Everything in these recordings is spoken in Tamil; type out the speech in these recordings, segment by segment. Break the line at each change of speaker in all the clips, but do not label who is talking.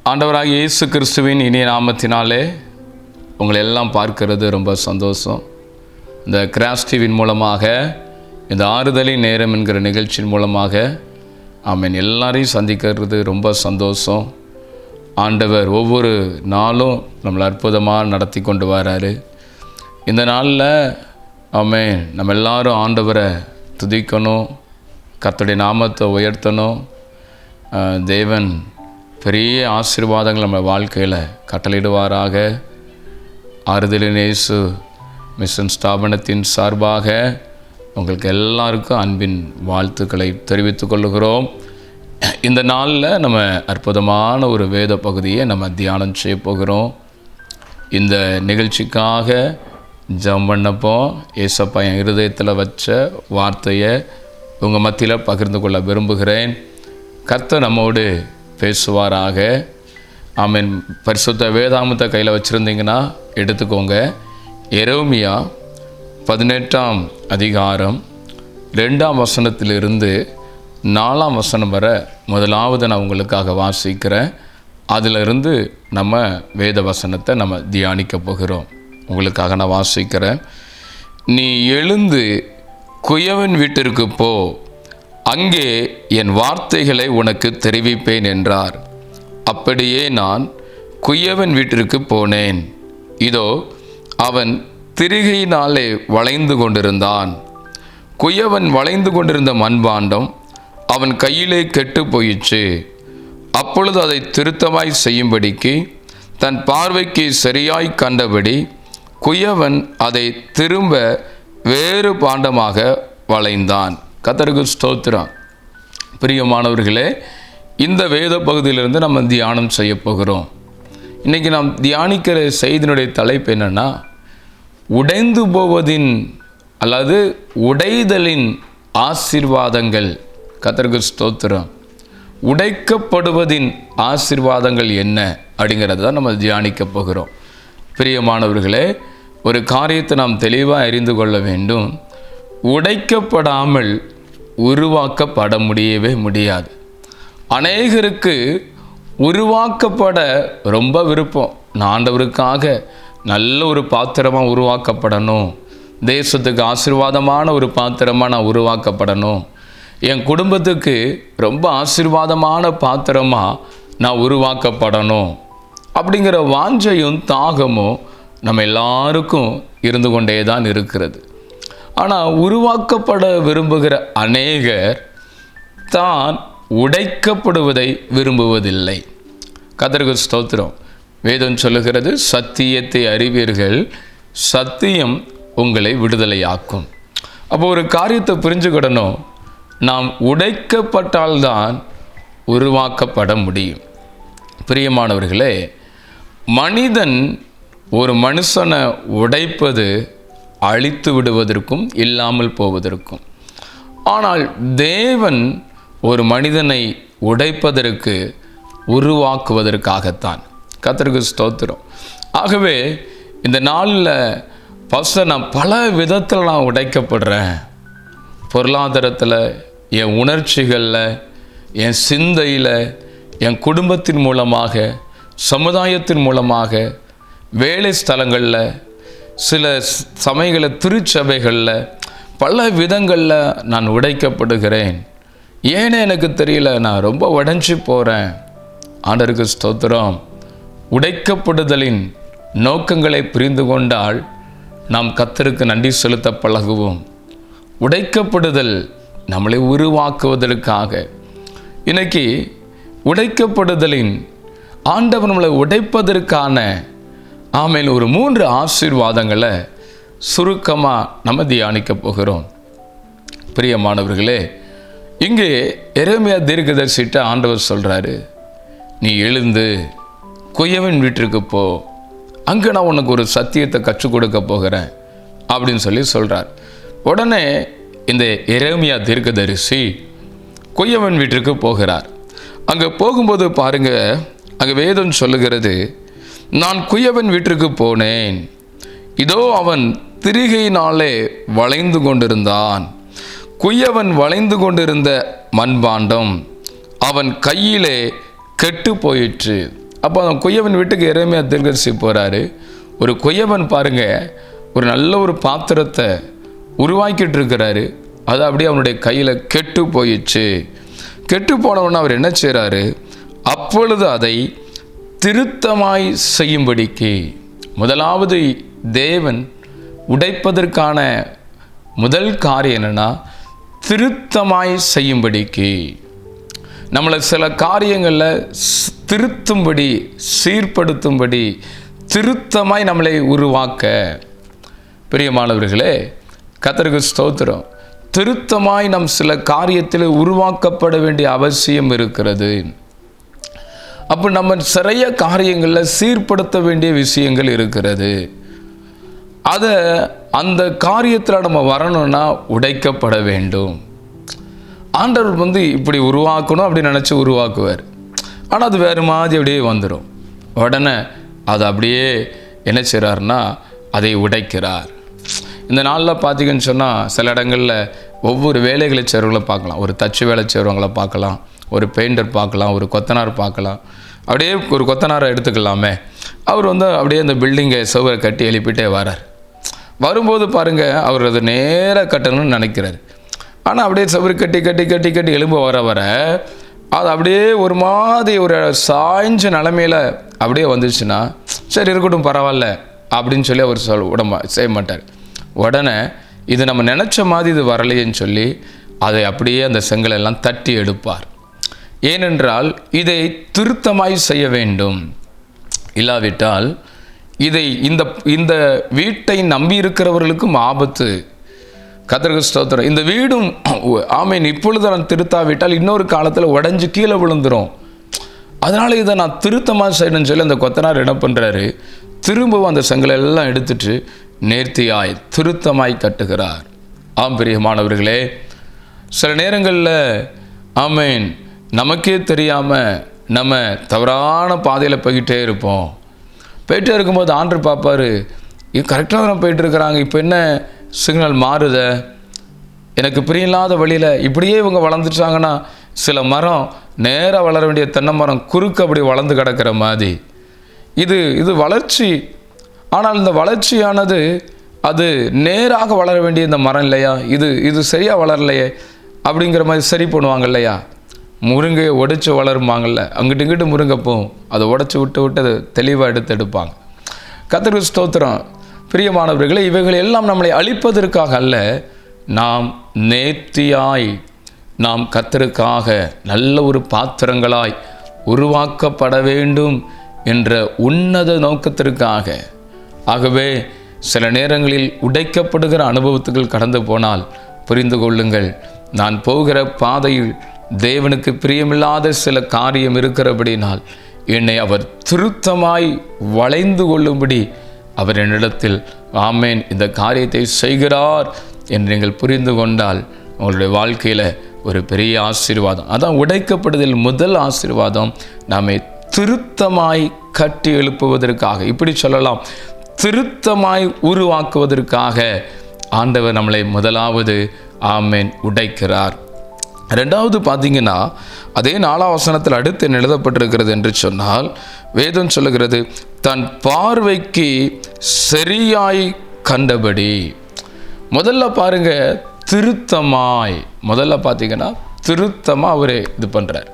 ஆண்டவராகிய இயேசு கிறிஸ்துவின் இனிய நாமத்தினாலே உங்களை எல்லாம் பார்க்கிறது ரொம்ப சந்தோஷம். இந்த கிராஸ் டிவியின் மூலமாக, இந்த ஆறுதலின் நேரம் என்கிற நிகழ்ச்சியின் மூலமாக ஆமென் எல்லாரையும் சந்திக்கிறது ரொம்ப சந்தோஷம். ஆண்டவர் ஒவ்வொரு நாளும் நம்மளை அற்புதமாக நடத்தி கொண்டு வராரு. இந்த நாளில் ஆமென் நம்ம எல்லாரும் ஆண்டவரை துதிக்கணும், கர்த்தருடைய நாமத்தை உயர்த்தணும். தேவன் பெரிய ஆசீர்வாதங்கள் நம்ம வாழ்க்கையில் கட்டளையிடுவாராக. ஆறுதலின் இயேசு மிஷன் ஸ்தாபனத்தின் சார்பாக உங்களுக்கு எல்லாருக்கும் அன்பின் வாழ்த்துக்களை தெரிவித்துக் கொள்கிறோம். இந்த நாளில் நம்ம அற்புதமான ஒரு வேத பகுதியை நம்ம தியானம் செய்ய போகிறோம். இந்த நிகழ்ச்சிக்காக ஜெபம் பண்ணப்போ ஏசப்பா என் இருதயத்தில் வச்ச வார்த்தையை உங்கள் மத்தியில் பகிர்ந்து கொள்ள விரும்புகிறேன். கர்த்தர் நம்மோடு பேசுவாராக. ஆமென். பரிசுத்த வேதாகமத்தை கையில் வச்சுருந்தீங்கன்னா எடுத்துக்கோங்க. எரேமியா 18ஆம் அதிகாரம் 2ஆம் வசனத்திலிருந்து 4ஆம் வசனம் வரை முதலாவது நான் உங்களுக்காக வாசிக்கிறேன். அதிலிருந்து நம்ம வேத வசனத்தை நம்ம தியானிக்க போகிறோம். உங்களுக்காக நான் வாசிக்கிறேன். நீ எழுந்து குயவன் வீட்டிற்கு போ, அங்கே என் வார்த்தைகளை உனக்கு தெரிவிப்பேன் என்றார். அப்படியே நான் குயவன் வீட்டிற்கு போனேன். இதோ அவன் திரிகையினாலே வளைந்து கொண்டிருந்தான். குயவன் வளைந்து கொண்டிருந்த மண்பாண்டம் அவன் கையிலே கெட்டு போயிற்று. அப்பொழுது அதை திருத்தமாய் செய்யும்படிக்கு தன் பார்வைக்கு சரியாய் கண்டபடி குயவன் அதை திரும்ப வேறு பாண்டமாக வளைந்தான். கர்த்தருக்கு ஸ்தோத்திரம். பிரியமானவர்களே, இந்த வேத பகுதியிலிருந்து நம்ம தியானம் செய்ய போகிறோம். இன்றைக்கி நாம் தியானிக்கிற செய்தியினுடைய தலைப்பு என்னென்னா, உடைந்து போவதின் அல்லது உடைதலின் ஆசீர்வாதங்கள். கர்த்தருக்கு ஸ்தோத்திரம். உடைக்கப்படுவதின் ஆசீர்வாதங்கள் என்ன அப்படிங்கிறது தான் நம்ம தியானிக்க போகிறோம். பிரியமானவர்களே, ஒரு காரியத்தை நாம் தெளிவாக அறிந்து கொள்ள வேண்டும். உடைக்கப்படாமல் உருவாக்கப்பட முடியவே முடியாது. அநேகருக்கு உருவாக்கப்பட ரொம்ப விருப்பம். நான் ஆண்டவருக்காக நல்ல ஒரு பாத்திரமாக உருவாக்கப்படணும், தேசத்துக்கு ஆசீர்வாதமான ஒரு பாத்திரமாக நான் உருவாக்கப்படணும், என் குடும்பத்துக்கு ரொம்ப ஆசீர்வாதமான பாத்திரமாக நான் உருவாக்கப்படணும் அப்படிங்கிற வாஞ்சையும் தாகமும் நம்ம எல்லாருக்கும் இருந்து கொண்டே தான் இருக்கிறது. ஆனால் உருவாக்கப்பட விரும்புகிற அநேகர் தான் உடைக்கப்படுவதை விரும்புவதில்லை. கர்த்தருக்கு ஸ்தோத்திரம். வேதம் சொல்லுகிறது, சத்தியத்தை அறிவீர்கள், சத்தியம் உங்களை விடுதலையாக்கும். அப்போ ஒரு காரியத்தை புரிஞ்சுக்கிடணும், நாம் உடைக்கப்பட்டால்தான் உருவாக்கப்பட முடியும். பிரியமானவர்களே, மனிதன் ஒரு மனுஷனை உடைப்பது அழித்து விடுவதற்கும் இல்லாமல் போவதற்கும். ஆனால் தேவன் ஒரு மனிதனை உடைப்பதற்கு உருவாக்குவதற்காகத்தான். கர்த்தருக்கு ஸ்தோத்திரம். ஆகவே இந்த நாளில் ஃபஸ்ட்டு நான் பல விதத்தில் நான் உடைக்கப்படுறேன். பொருளாதாரத்தில், என் உணர்ச்சிகளில், என் சிந்தையில், என் குடும்பத்தின் மூலமாக, சமுதாயத்தின் மூலமாக, வேலை ஸ்தலங்களில், சில சமயங்களில் திருச்சபைகளில், பல விதங்களில் நான் உடைக்கப்படுகிறேன். ஏன்னு எனக்கு தெரியல, நான் ரொம்ப உடைஞ்சி போகிறேன். ஆண்டவருக்கு ஸ்தோத்திரம். உடைக்கப்படுதலின் நோக்கங்களை புரிந்து கொண்டால் நாம் கர்த்தருக்கு நன்றி செலுத்த பழகுவோம். உடைக்கப்படுதல் நம்மளை உருவாக்குவதற்காக. இன்னைக்கு உடைக்கப்படுதலின் ஆண்டவர் நம்மளை உடைப்பதற்கான ஆமென் ஒரு 3 ஆசீர்வாதங்களை சுருக்கமாக நம்ம தியானிக்க போகிறோம். பிரியமானவர்களே, இங்கே எரேமியா தீர்க்கதரிசிட்ட ஆண்டவர் சொல்கிறாரு, நீ எழுந்து குயவன் வீட்டிற்கு போ, அங்கே நான் உனக்கு ஒரு சத்தியத்தை கற்றுக் கொடுக்க போகிறேன் அப்படின்னு சொல்கிறார். உடனே இந்த எரேமியா தீர்க்கதரிசி குயவன் வீட்டிற்கு போகிறார். அங்கே போகும்போது பாருங்க, அங்கே வேதம் சொல்லுகிறது, நான் குயவன் வீட்டிற்கு போனேன். இதோ அவன் திரிகையினாலே வளைந்து கொண்டிருந்தான். குயவன் வளைந்து கொண்டிருந்த மண்பாண்டம் அவன் கையிலே கெட்டு போயிற்று. அப்போ அந்த குயவன் வீட்டுக்கு எரேமியா தீர்க்கதரிசி போகிறாரு. ஒரு குயவன் பாருங்க, ஒரு நல்ல ஒரு பாத்திரத்தை உருவாக்கிட்டு இருக்கிறாரு. அது அப்படியே அவனுடைய கையில் கெட்டு போயிடுச்சு. கெட்டு போனவொன்னு அவர் என்ன செய்கிறாரு, அப்பொழுது அதை திருத்தமாய் செய்யும்படிக்கு, முதலாவது தேவன் உடைப்பதற்கான முதல் காரியம் என்னன்னா, திருத்தமாய் செய்யும்படிக்கு, நம்மளை சில காரியங்களில் திருத்தும்படி, சீர்படுத்தும்படி, திருத்தமாய் நம்மளை உருவாக்க. பிரியமானவர்களே, கர்த்தருக்கு ஸ்தோத்திரம். திருத்தமாய் நம் சில காரியத்தில் உருவாக்கப்பட வேண்டிய அவசியம் இருக்கிறது. அப்போ நம்ம நிறைய காரியங்களில் சீர்படுத்த வேண்டிய விஷயங்கள் இருக்கிறது. அதை அந்த காரியத்தில் நம்ம வரணும்னா உடைக்கப்பட வேண்டும். ஆண்டவர் இப்படி உருவாக்கணும் அப்படின்னு நினச்சி உருவாக்குவார். ஆனால் அது வேறு மாதிரி அப்படியே வந்துடும். உடனே அதை அப்படியே என்ன செய்கிறாருன்னா அதை உடைக்கிறார். இந்த நாளில் பார்த்தீங்கன்னு சொன்னால் சில இடங்களில் ஒவ்வொரு வேலைகளை செய்கிறவங்கள பார்க்கலாம். ஒரு தச்சு வேலை செய்கிறவங்கள பார்க்கலாம், ஒரு பெயிண்டர் பார்க்கலாம், ஒரு கொத்தனார் பார்க்கலாம். அப்படியே ஒரு கொத்தனாரை எடுத்துக்கலாமே, அவர் அப்படியே அந்த பில்டிங்கை சுவரை கட்டி எழுப்பிட்டே வரார். வரும்போது பாருங்கள், அவர் அதை நேராக கட்டணும்னு நினைக்கிறார். ஆனால் அப்படியே சுவரு கட்டி கட்டி கட்டி கட்டி எலும்பு வர வர அது அப்படியே ஒரு மாதிரி ஒரு சாய்ஞ்ச நிலமையில் அப்படியே வந்துச்சுன்னா, சரி இருக்கட்டும் பரவாயில்ல அப்படின்னு சொல்லி அவர் செய்ய மாட்டார். உடனே இது நம்ம நினச்ச மாதிரி இது வரலையேன்னு சொல்லி அதை அப்படியே அந்த செங்கலெல்லாம் தட்டி எடுப்பார். ஏனென்றால் இதை திருத்தமாய் செய்ய வேண்டும். இல்லாவிட்டால் இதை இந்த வீட்டை நம்பி இருக்கிறவர்களுக்கும் ஆபத்து. கர்த்தருக்கு ஸ்தோத்திரம். இந்த வீடும் ஆமேன் இப்பொழுது நான் திருத்தாவிட்டால் இன்னொரு காலத்தில் உடஞ்சி கீழே விழுந்துடும். அதனால் இதை நான் திருத்தமாக செய்யணும்னு சொல்லி அந்த கொத்தனார் என்ன பண்ணுறாரு, திரும்பவும் அந்த செங்கலை எல்லாம் எடுத்துட்டு நேர்த்தியாய் திருத்தமாய் கட்டுகிறார். ஆம் பிரியமானவர்களே, சில நேரங்களில் ஆமேன் நமக்கே தெரியாமல் நம்ம தவறான பாதையில் போய்கிட்டே இருப்போம். போயிட்டே இருக்கும்போது ஆண்டவர் பார்ப்பார், இது கரெக்டாக தான் போயிட்டுருக்கிறாங்க, இப்போ என்ன சிக்னல் மாறுத, எனக்கு பிரியமில்லாத வழியில் இப்படியே இவங்க வளர்ந்துட்டாங்கன்னா சில மரம் நேராக வளர வேண்டிய தென்னை மரம் குறுக்கு அப்படி வளர்ந்து கிடக்கிற மாதிரி இது வளர்ச்சி. ஆனால் இந்த வளர்ச்சியானது அது நேராக வளர வேண்டிய இந்த மரம் இல்லையா, இது சரியாக வளரலையே அப்படிங்கிற மாதிரி சரி பண்ணுவாங்க இல்லையா. முருங்கையை உடைச்சி வளருமாங்கள்ல, அங்கிட்டு இங்கிட்டு முருங்கை போகும், அதை உடைச்சி விட்டு அதை தெளிவாக எடுப்பாங்க. கர்த்தருக்கு ஸ்தோத்திரம். பிரியமானவர்களே, இவைகள் எல்லாம் நம்மளை அழிப்பதற்காக அல்ல, நாம் நேர்த்தியாய் நாம் கர்த்தருக்காக நல்ல ஒரு பாத்திரங்களாய் உருவாக்கப்பட வேண்டும் என்ற உன்னத நோக்கத்திற்காக. ஆகவே சில நேரங்களில் உடைக்கப்படுகிற அனுபவத்துகள் கடந்து போனால் புரிந்து கொள்ளுங்கள், நான் போகிற பாதையில் தேவனுக்கு பிரியமில்லாத சில காரியம் இருக்கிறபடினால் என்னை அவர் திருத்தமாய் வளைந்து கொள்ளும்படி அவர் என்னிடத்தில் ஆமேன் இந்த காரியத்தை செய்கிறார் என்று நீங்கள் புரிந்து கொண்டால் உங்களுடைய வாழ்க்கையில் ஒரு பெரிய ஆசீர்வாதம். அதான் உடைக்கப்படுதல் முதல் ஆசீர்வாதம், நம்மை திருத்தமாய் கட்டி எழுப்புவதற்காக, இப்படி சொல்லலாம், திருத்தமாய் உருவாக்குவதற்காக ஆண்டவர் நம்மளை முதலாவது ஆமேன் உடைக்கிறார். ரெண்டாவது பார்த்தீங்கன்னா, அதே 4ஆம் வசனத்தில் அடுத்து என்ன எழுதப்பட்டிருக்கிறது என்று சொன்னால், வேதம் சொல்லுகிறது, தன் பார்வைக்கு சரியாய் கண்டபடி. முதல்ல பாருங்க, திருத்தமாய், முதல்ல பார்த்தீங்கன்னா திருத்தமாக அவர் இது பண்ணுறார்.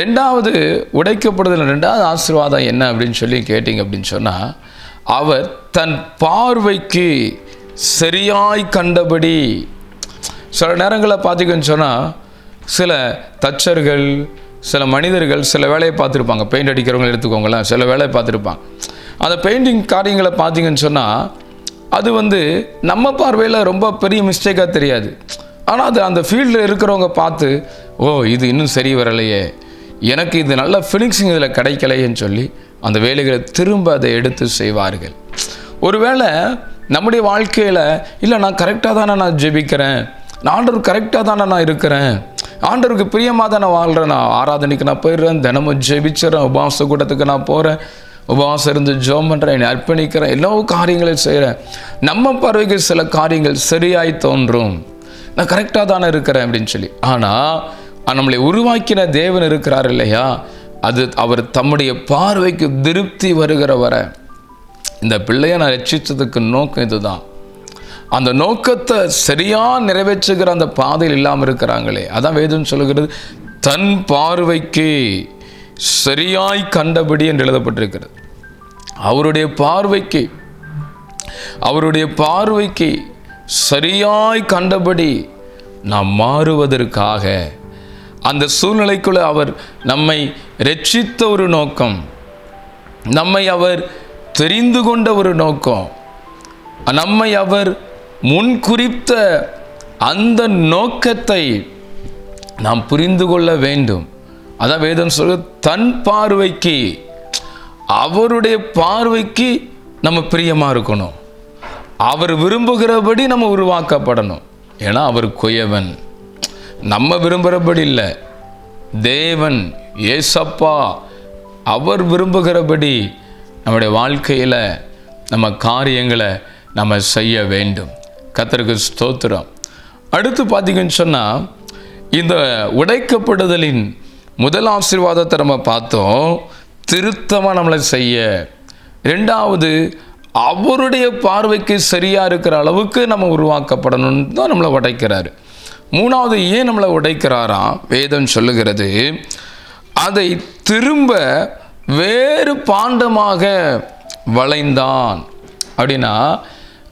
ரெண்டாவது உடைக்கப்படுதல் ரெண்டாவது ஆசீர்வாதம் என்ன அப்படின்னு சொல்லி கேட்டிங்க அப்படின்னு சொன்னால், அவர் தன் பார்வைக்கு சரியாய் கண்டபடி. சில நேரங்களில் பார்த்தீங்கன்னு சொன்னால், சில தச்சர்கள், சில மனிதர்கள் சில வேலையை பார்த்துருப்பாங்க. பெயிண்ட் அடிக்கிறவங்க எடுத்துக்கோங்களேன், சில வேலையை பார்த்துருப்பாங்க. அந்த பெயிண்டிங் காரியங்களை பார்த்தீங்கன்னு சொன்னால், அது நம்ம பார்வையில் ரொம்ப பெரிய மிஸ்டேக்காக தெரியாது. ஆனால் அது அந்த ஃபீல்டில் இருக்கிறவங்க பார்த்து, ஓ இது இன்னும் சரி வரலையே, எனக்கு இது நல்ல ஃபினிஷிங் இதில் கிடைக்கலையேன்னு சொல்லி அந்த வேலைகளை திரும்ப அதை எடுத்து செய்வார்கள். ஒருவேளை நம்முடைய வாழ்க்கையில், இல்லை நான் கரெக்டாக தானே நான் ஜெபிக்கிறேன், ஆண்டவர் கரெக்டாக தானே நான் இருக்கிறேன், ஆண்டவருக்கு பிரியமாக தான் நான் வாழ்கிறேன், நான் ஆராதனைக்கு நான் போயிடுறேன், தினமும் ஜெபிச்சிடறேன், உபவாச கூட்டத்துக்கு நான் போகிறேன், உபவாசம் இருந்து ஜெபம் பண்ணுறேன், என்னை அர்ப்பணிக்கிறேன், எல்லா காரியங்களையும் செய்கிறேன். நம்ம பார்வைக்கு சில காரியங்கள் சரியாய் தோன்றும். நான் கரெக்டாக தானே இருக்கிறேன் அப்படின்னு சொல்லி. ஆனால் நம்மளை உருவாக்கின தேவன் இருக்கிறார் இல்லையா, அது அவர் தம்முடைய பார்வைக்கு திருப்தி வருகிற வரை இந்த பிள்ளையை நான் ரட்சித்ததுக்கு நோக்கம் இதுதான். அந்த நோக்கத்தை சரியாக நிறைவேற்றுகிற அந்த பாதையில் இல்லாமல் இருக்கிறாங்களே, அதான் வேதம் சொல்லுகிறது, தன் பார்வைக்கு சரியாய் கண்டபடி என்று எழுதப்பட்டிருக்கிறது. அவருடைய பார்வைக்கு சரியாய் கண்டபடி நாம் மாறுவதற்காக அந்த சூழ்நிலைக்குள்ள அவர் நம்மை ரட்சித்த ஒரு நோக்கம், நம்மை அவர் தெரிந்து கொண்ட ஒரு நோக்கம், நம்மை அவர் முன்குறித்த அந்த நோக்கத்தை நாம் புரிந்து கொள்ள வேண்டும். அதான் வேதம் சொல்ல, தன் பார்வைக்கு, அவருடைய பார்வைக்கு நம்ம பிரியமாக இருக்கணும். அவர் விரும்புகிறபடி நம்ம உருவாக்கப்படணும். ஏன்னா அவர் குயவன், நம்ம விரும்புகிறபடி இல்லை. தேவன் ஏசப்பா அவர் விரும்புகிறபடி நம்முடைய வாழ்க்கையில் நம்ம காரியங்களை நம்ம செய்ய வேண்டும். கர்த்தருக்கு ஸ்தோத்திரம். அடுத்து பார்த்தீங்கன்னு சொன்னால், இந்த உடைக்கப்படுதலின் முதல் ஆசீர்வாதத்தை நம்ம பார்த்தோம், திருத்தமாக நம்மளை செய்ய. ரெண்டாவது, அவருடைய பார்வைக்கு சரியாக இருக்கிற அளவுக்கு நம்ம உருவாக்கப்படணும்னு தான் நம்மளை உடைக்கிறாரு. மூணாவது, ஏன் நம்மளை உடைக்கிறாராம்? வேதம் சொல்லுகிறது, அதை திரும்ப வேறு பாண்டமாக வளைந்தான். அப்படின்னா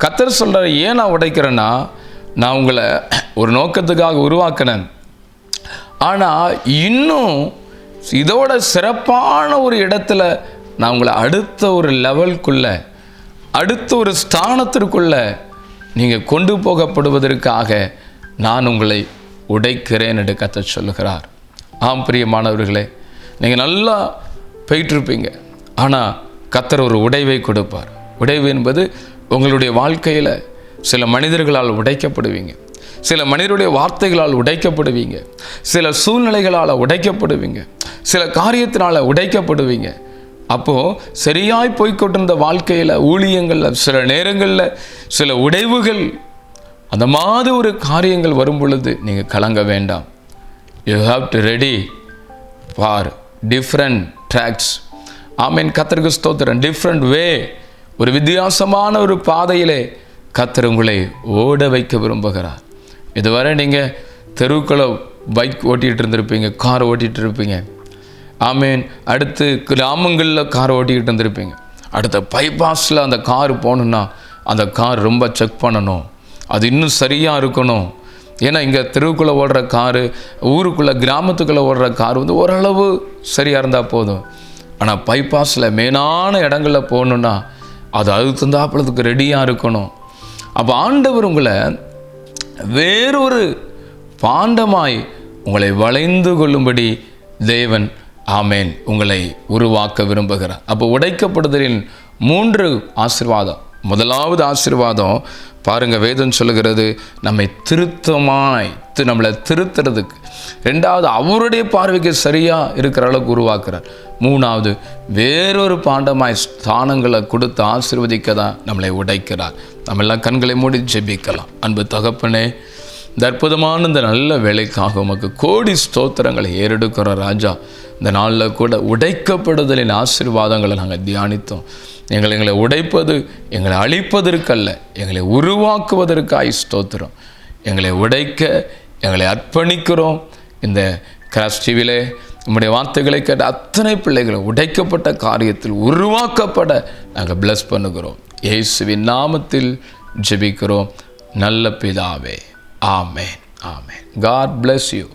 கர்த்தர் சொல்கிறார், ஏன் நான் உடைக்கிறேன்னா, நான் உங்களை ஒரு நோக்கத்துக்காக உருவாக்கினேன், ஆனால் இன்னும் இதோட சிறப்பான ஒரு இடத்துல நான் உங்களை அடுத்த ஒரு லெவலுக்குள்ள, அடுத்த ஒரு ஸ்தானத்திற்குள்ள நீங்கள் கொண்டு போகப்படுவதற்காக நான் உங்களை உடைக்கிறேன் என்று கர்த்தர் சொல்லுகிறார். ஆம் பிரியமானவர்களே, நீங்கள் நல்லா போயிட்டுருப்பீங்க, ஆனால் கர்த்தர் ஒரு உடைவை கொடுப்பார். உடைவு என்பது உங்களுடைய வாழ்க்கையில் சில மனிதர்களால் உடைக்கப்படுவீங்க, சில மனிதருடைய வார்த்தைகளால் உடைக்கப்படுவீங்க, சில சூழ்நிலைகளால் உடைக்கப்படுவீங்க, சில காரியத்தினால் உடைக்கப்படுவீங்க. அப்போது சரியாய் போய்கொண்டிருந்த வாழ்க்கையில், ஊழியங்களில் சில நேரங்களில் சில உடைவுகள், அந்த மாதிரி ஒரு காரியங்கள் வரும் பொழுது நீங்கள் கலங்க வேண்டாம். You have to ready for different tracks. ஆமீன். கர்த்தருக்கு ஸ்தோத்திரம். டிஃப்ரெண்ட் வே, ஒரு வித்தியாசமான ஒரு பாதையிலே கர்த்தர் உங்களை ஓட வைக்க விரும்புகிறார். இதுவரை நீங்கள் தெருவுக்களை பைக் ஓட்டிகிட்டு இருந்திருப்பீங்க, கார் ஓட்டிகிட்டு இருப்பீங்க. ஆமீன். அடுத்து கிராமங்களில் கார் ஓட்டிக்கிட்டு இருந்திருப்பீங்க. அடுத்த பைபாஸில் அந்த கார் போகணுன்னா அந்த கார் ரொம்ப செக் பண்ணணும், அது இன்னும் சரியாக இருக்கணும். ஏன்னா இங்கே தெருவுக்குள்ளே ஓடுற காரு, ஊருக்குள்ளே கிராமத்துக்குள்ளே ஓடுற கார் வந்து ஓரளவு சரியாக இருந்தால் போதும். ஆனால் பைபாஸில் மெயினான இடங்களில் போகணுன்னா அது தகுந்தாப்புலத்துக்கு ரெடியாக இருக்கணும். அப்போ ஆண்டவர் உங்களை வேறொரு பாண்டமாய் உங்களை வளைந்து கொள்ளும்படி தேவன் ஆமேன் உங்களை உருவாக்க விரும்புகிறார். அப்போ உடைக்கப்படுதலின் 3 ஆசீர்வாதம். முதலாவது ஆசீர்வாதம் பாருங்கள், வேதம் சொல்லுகிறது, நம்மை நம்மளை திருத்துறதுக்கு. ரெண்டாவது, அவருடைய பார்வைக்கு சரியாக இருக்கிற அளவுக்கு உருவாக்குறார். மூணாவது, வேறொரு பாண்டமாய் ஸ்தானங்களை கொடுத்து ஆசீர்வதிக்க தான் நம்மளை உடைக்கிறார். நம்ம எல்லாம் கண்களை மூடி ஜெபிக்கலாம். அன்பு தகப்பனே, இந்த அற்புதமான இந்த நல்ல வேலைக்காக உமக்கு கோடி ஸ்தோத்திரங்களை ஏறெடுக்கிற ராஜா. இந்த நாளில் கூட உடைக்கப்படுதலின் ஆசீர்வாதங்களை நாங்கள் தியானித்தோம். எங்களை உடைப்பது எங்களை அழிப்பதற்கல்ல, எங்களை உருவாக்குவதற்காய் ஸ்தோத்திரம். எங்களை உடைக்க எங்களை அர்ப்பணிக்கிறோம். இந்த கிராஸ் டிவியிலே நம்முடைய வார்த்தைகளை கேட்ட அத்தனை பிள்ளைகளை உடைக்கப்பட்ட காரியத்தில் உருவாக்கப்பட நாங்கள் பிளஸ் பண்ணுகிறோம். இயேசுவின் நாமத்தில் ஜெபிக்கிறோம் நல்ல பிதாவே. ஆமேன். ஆமேன். God bless you.